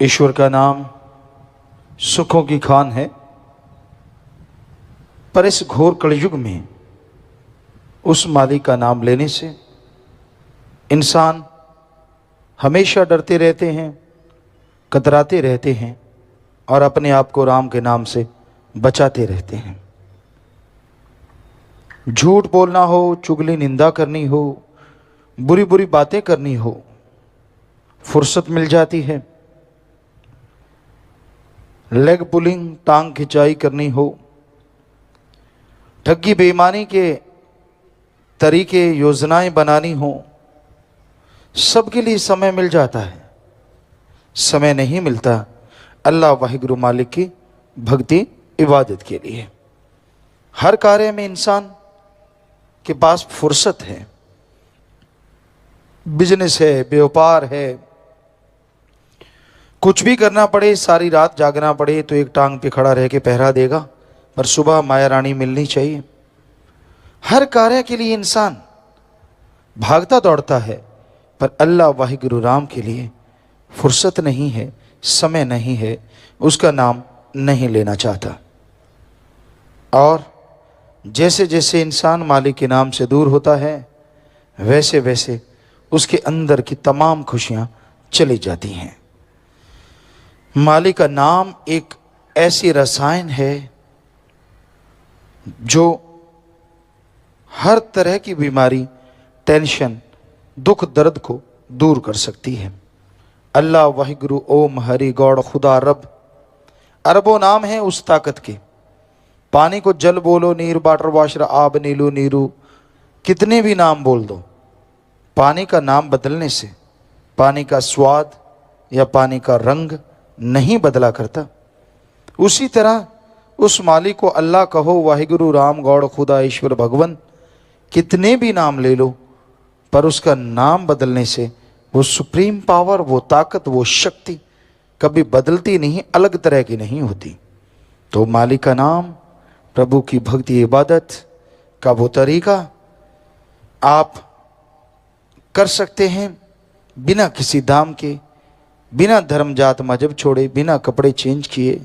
ईश्वर का नाम सुखों की खान है, पर इस घोर कलयुग में उस मालिक का नाम लेने से इंसान हमेशा डरते रहते हैं, कतराते रहते हैं और अपने आप को राम के नाम से बचाते रहते हैं। झूठ बोलना हो, चुगली निंदा करनी हो, बुरी बुरी बातें करनी हो, फुर्सत मिल जाती है। लेग पुलिंग, टांग खिंचाई करनी हो, ठगी बेईमानी के तरीके, योजनाएं बनानी हो, सबके लिए समय मिल जाता है। समय नहीं मिलता अल्लाह वाहिगुरु मालिक की भक्ति इबादत के लिए। हर कार्य में इंसान के पास फुर्सत है, बिजनेस है, व्यापार है, कुछ भी करना पड़े, सारी रात जागना पड़े तो एक टांग पे खड़ा रह के पहरा देगा, पर सुबह माया रानी मिलनी चाहिए। हर कार्य के लिए इंसान भागता दौड़ता है, पर अल्लाह वाहिगुरु राम के लिए फुर्सत नहीं है, समय नहीं है, उसका नाम नहीं लेना चाहता। और जैसे जैसे इंसान मालिक के नाम से दूर होता है, वैसे वैसे उसके अंदर की तमाम खुशियां चली जाती हैं। मालिक का नाम एक ऐसी रसायन है जो हर तरह की बीमारी, टेंशन, दुख दर्द को दूर कर सकती है। अल्लाह वाहिगुरु ओम हरि गौड़ खुदा रब, अरबों नाम है उस ताकत के। पानी को जल बोलो, नीर वाटर वाशर आब नीलू नीरू, कितने भी नाम बोल दो, पानी का नाम बदलने से पानी का स्वाद या पानी का रंग नहीं बदला करता। उसी तरह उस मालिक को अल्लाह कहो, वाहिगुरु राम गौड़ खुदा ईश्वर भगवान, कितने भी नाम ले लो, पर उसका नाम बदलने से वो सुप्रीम पावर, वो ताकत, वो शक्ति कभी बदलती नहीं, अलग तरह की नहीं होती। तो मालिक का नाम, प्रभु की भक्ति इबादत का वो तरीका आप कर सकते हैं बिना किसी दाम के, बिना धर्म जात मजहब छोड़े, बिना कपड़े चेंज किए,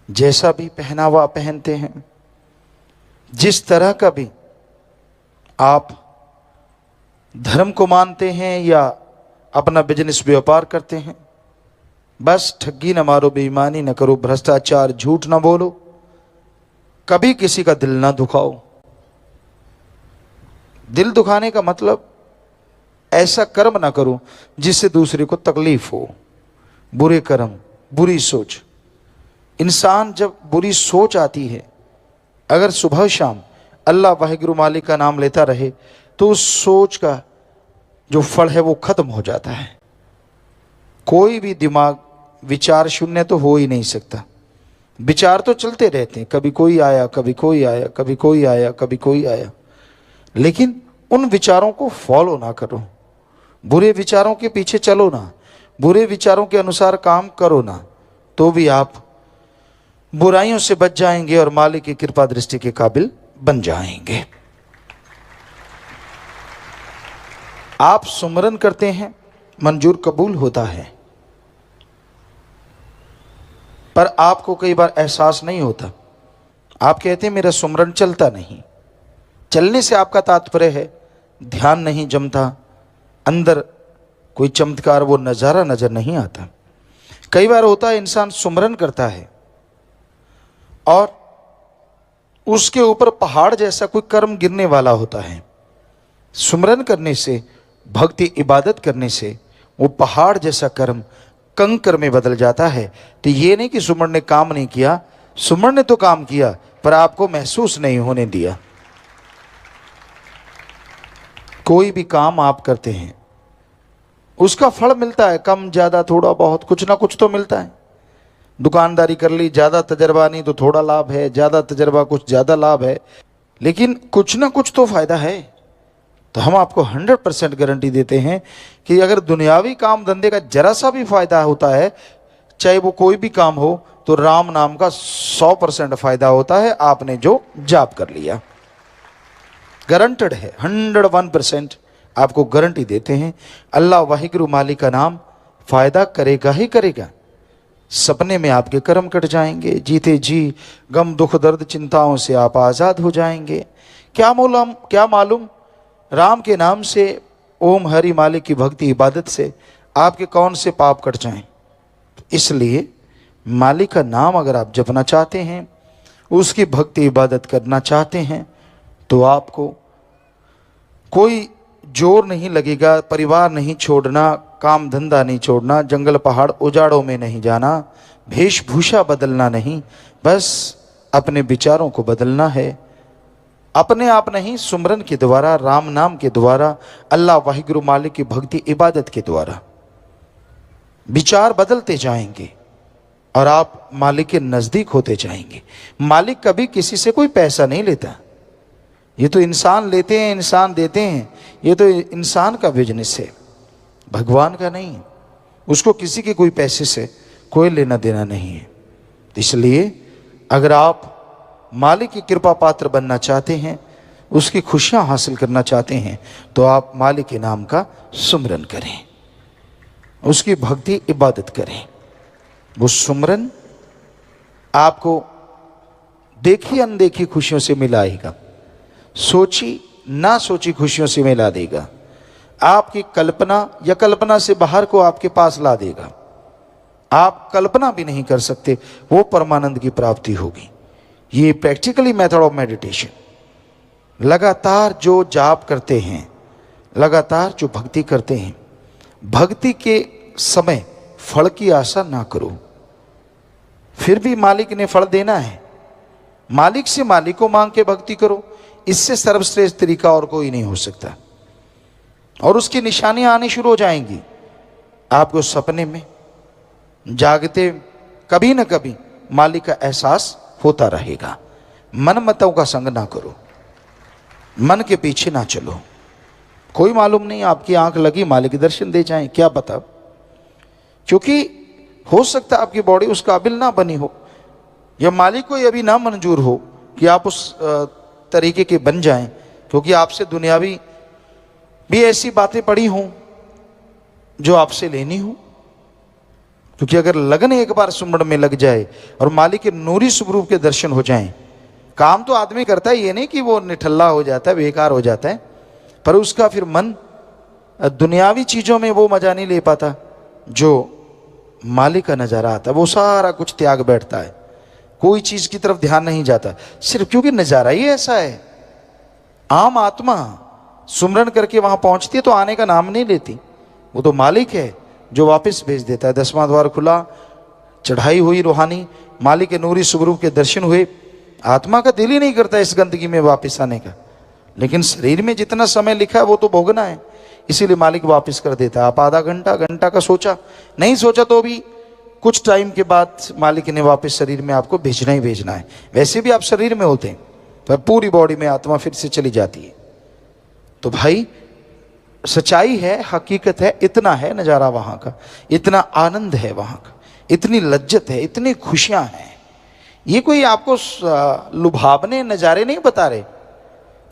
जैसा भी पहनावा पहनते हैं, जिस तरह का भी आप धर्म को मानते हैं या अपना बिजनेस व्यापार करते हैं, बस ठगी न मारो, बेईमानी न करो, भ्रष्टाचार, झूठ न बोलो, कभी किसी का दिल ना दुखाओ। दिल दुखाने का मतलब ऐसा कर्म ना करो जिससे दूसरे को तकलीफ हो। बुरे कर्म, बुरी सोच, इंसान जब बुरी सोच आती है, अगर सुबह शाम अल्लाह वाहिगुरु मालिक का नाम लेता रहे तो उस सोच का जो फल है वो खत्म हो जाता है। कोई भी दिमाग विचार शून्य तो हो ही नहीं सकता। विचार तो चलते रहते हैं, कभी कोई आया, कभी कोई आया, कभी कोई आया, कभी कोई आया, लेकिन उन विचारों को फॉलो ना करो, बुरे विचारों के पीछे चलो ना, बुरे विचारों के अनुसार काम करो ना, तो भी आप बुराइयों से बच जाएंगे और मालिक की कृपा दृष्टि के काबिल बन जाएंगे। आप सुमरन करते हैं, मंजूर कबूल होता है, पर आपको कई बार एहसास नहीं होता। आप कहते हैं मेरा सुमरन चलता नहीं। चलने से आपका तात्पर्य है ध्यान नहीं जमता, अंदर कोई चमत्कार, वो नज़ारा नजर नहीं आता। कई बार होता है इंसान सुमरन करता है और उसके ऊपर पहाड़ जैसा कोई कर्म गिरने वाला होता है। सुमरन करने से, भक्ति इबादत करने से वो पहाड़ जैसा कर्म कंकर में बदल जाता है। तो ये नहीं कि सुमरन ने काम नहीं किया, सुमरन ने तो काम किया, पर आपको महसूस नहीं होने दिया। कोई भी काम आप करते हैं उसका फल मिलता है, कम ज्यादा थोड़ा बहुत, कुछ ना कुछ तो मिलता है। दुकानदारी कर ली, ज्यादा तजर्बा नहीं तो थोड़ा लाभ है, ज्यादा तजर्बा कुछ ज्यादा लाभ है, लेकिन कुछ ना कुछ तो फायदा है। तो हम आपको 100% गारंटी देते हैं कि अगर दुनियावी काम धंधे का जरा सा भी फायदा होता है, चाहे वो कोई भी काम हो, तो राम नाम का 100% फायदा होता है, आपने जो जाप कर लिया। गारंटेड है, 101% आपको गारंटी देते हैं। अल्लाह वाहिगुरु मालिक का नाम फायदा करेगा ही करेगा। सपने में आपके कर्म कट जाएंगे, जीते जी गम दुख दर्द चिंताओं से आप आज़ाद हो जाएंगे। क्या मालूम राम के नाम से, ओम हरि मालिक की भक्ति इबादत से आपके कौन से पाप कट जाएं। इसलिए मालिक का नाम अगर आप जपना चाहते हैं, उसकी भक्ति इबादत करना चाहते हैं, तो आपको कोई जोर नहीं लगेगा। परिवार नहीं छोड़ना, काम धंधा नहीं छोड़ना, जंगल पहाड़ उजाड़ों में नहीं जाना, वेशभूषा बदलना नहीं, बस अपने विचारों को बदलना है। अपने आप नहीं, सुमरन के द्वारा, राम नाम के द्वारा, अल्लाह वाहिगुरु मालिक की भक्ति इबादत के द्वारा विचार बदलते जाएंगे और आप मालिक के नज़दीक होते जाएंगे। मालिक कभी किसी से कोई पैसा नहीं लेता। ये तो इंसान लेते हैं, इंसान देते हैं। ये तो इंसान का बिजनेस है, भगवान का नहीं। उसको किसी के कोई पैसे से कोई लेना देना नहीं है। इसलिए अगर आप मालिक की कृपा पात्र बनना चाहते हैं, उसकी खुशियां हासिल करना चाहते हैं, तो आप मालिक के नाम का सुमरन करें, उसकी भक्ति इबादत करें। वो सुमरन आपको देखी अनदेखी खुशियों से मिलाएगा, सोची ना सोची खुशियों से मिला देगा, आपकी कल्पना या कल्पना से बाहर को आपके पास ला देगा। आप कल्पना भी नहीं कर सकते वो परमानंद की प्राप्ति होगी। ये प्रैक्टिकली मेथड ऑफ मेडिटेशन। लगातार जो जाप करते हैं, लगातार जो भक्ति करते हैं, भक्ति के समय फल की आशा ना करो। फिर भी मालिक ने फल देना है, मालिक से मालिक को मांग के भक्ति करो। इससे सर्वश्रेष्ठ तरीका और कोई नहीं हो सकता। और उसकी निशानियां आनी शुरू हो जाएंगी आपको सपने में, जागते कभी न कभी मालिक का एहसास होता रहेगा। मन मतों का संग ना करो, मन के पीछे ना चलो। कोई मालूम नहीं, आपकी आंख लगी मालिक दर्शन दे जाएं, क्या पता। क्योंकि हो सकता है आपकी बॉडी उस काबिल ना बनी हो, या मालिक को ये अभी ना मंजूर हो कि आप उस तरीके के बन जाएं, क्योंकि आपसे दुनियावी भी ऐसी बातें पड़ी हों जो आपसे लेनी हो। क्योंकि अगर लगन एक बार सुमरन में लग जाए और मालिक के नूरी स्वरूप के दर्शन हो जाएं, काम तो आदमी करता है, ये नहीं कि वो निठल्ला हो जाता है, बेकार हो जाता है, पर उसका फिर मन दुनियावी चीजों में वो मजा नहीं ले पाता जो मालिक का नजारा आता है। वो सारा कुछ त्याग बैठता है, कोई चीज की तरफ ध्यान नहीं जाता, सिर्फ क्योंकि नजारा ही ऐसा है। आम आत्मा सुमरन करके वहां पहुंचती है तो आने का नाम नहीं लेती। वो तो मालिक है जो वापस भेज देता है। 10वां द्वार खुला, चढ़ाई हुई रूहानी, मालिक के नूरी स्वरूप के दर्शन हुए, आत्मा का दिल ही नहीं करता इस गंदगी में वापस आने का, लेकिन शरीर में जितना समय लिखा है वो तो भोगना है, इसीलिए मालिक वापस कर देता है। आप आधा घंटा घंटा का सोचा, नहीं सोचा तो भी कुछ टाइम के बाद मालिक ने वापस शरीर में आपको भेजना ही भेजना है। वैसे भी आप शरीर में होते हैं, पर पूरी बॉडी में आत्मा फिर से चली जाती है। तो भाई सच्चाई है, हकीकत है, इतना है नज़ारा वहाँ का, इतना आनंद है वहाँ का, इतनी लज्जत है, इतनी खुशियाँ हैं। ये कोई आपको लुभावने नज़ारे नहीं बता रहे,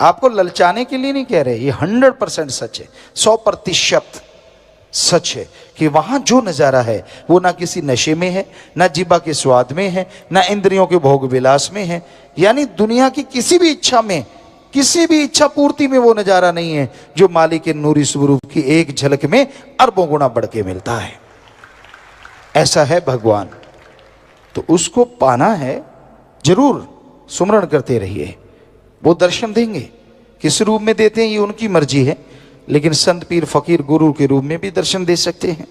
आपको ललचाने के लिए नहीं कह रहे। ये 100% सच है, 100% सच है कि वहाँ जो नज़ारा है वो ना किसी नशे में है, ना जीवा के स्वाद में है, ना इंद्रियों के भोग विलास में है, यानी दुनिया की किसी भी इच्छा में, किसी भी इच्छा पूर्ति में वो नजारा नहीं है जो मालिक के नूरी स्वरूप की एक झलक में अरबों गुना बढ़ के मिलता है। ऐसा है भगवान, तो उसको पाना है, जरूर सुमरन करते रहिए, वो दर्शन देंगे। किस रूप में देते हैं ये उनकी मर्जी है, लेकिन संत पीर फकीर गुरु के रूप में भी दर्शन दे सकते हैं,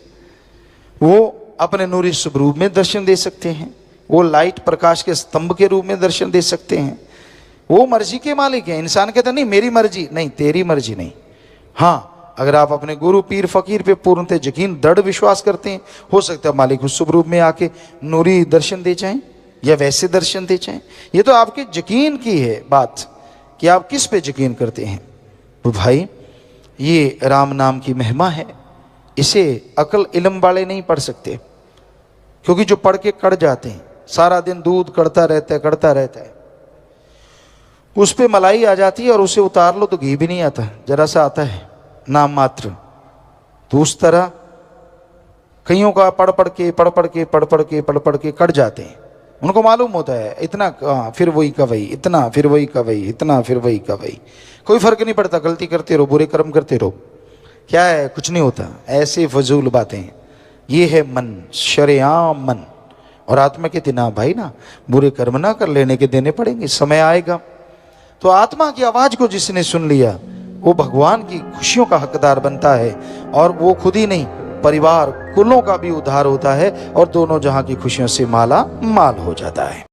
वो अपने नूरी स्वरूप में दर्शन दे सकते हैं, वो लाइट प्रकाश के स्तंभ के रूप में दर्शन दे सकते हैं। वो मर्जी के मालिक है। इंसान कहता नहीं मेरी मर्जी, नहीं तेरी मर्जी नहीं। हाँ, अगर आप अपने गुरु पीर फकीर पे पूर्णतः यकीन दृढ़ विश्वास करते हैं, हो सकता है मालिक उस शुभ रूप में आके नूरी दर्शन दे जाएं या वैसे दर्शन दे जाएं। ये तो आपके यकीन की है बात कि आप किस पे यकीन करते हैं। तो भाई ये राम नाम की महिमा है, इसे अकल इल्म वाले नहीं पढ़ सकते, क्योंकि जो पढ़ के कड़ जाते हैं, सारा दिन दूध कड़ता रहता है, उस पे मलाई आ जाती है और उसे उतार लो तो घी भी नहीं आता, जरा सा आता है नाम मात्र। तो उस तरह कईयों का पढ़ पढ़ के कट जाते हैं। उनको मालूम होता है इतना फिर वही का वही, इतना फिर वही का वही, इतना फिर वही का वही, कोई फर्क नहीं पड़ता, गलती करते रहो, बुरे कर्म करते रहो, क्या है, कुछ नहीं होता। ऐसे फजूल बातें। ये है मन, शरेआम मन। और आत्मा कहती ना भाई ना, बुरे कर्म ना कर, लेने के देने पड़ेंगे, समय आएगा। तो आत्मा की आवाज को जिसने सुन लिया वो भगवान की खुशियों का हकदार बनता है। और वो खुद ही नहीं, परिवार कुलों का भी उद्धार होता है और दोनों जहां की खुशियों से माला माल हो जाता है।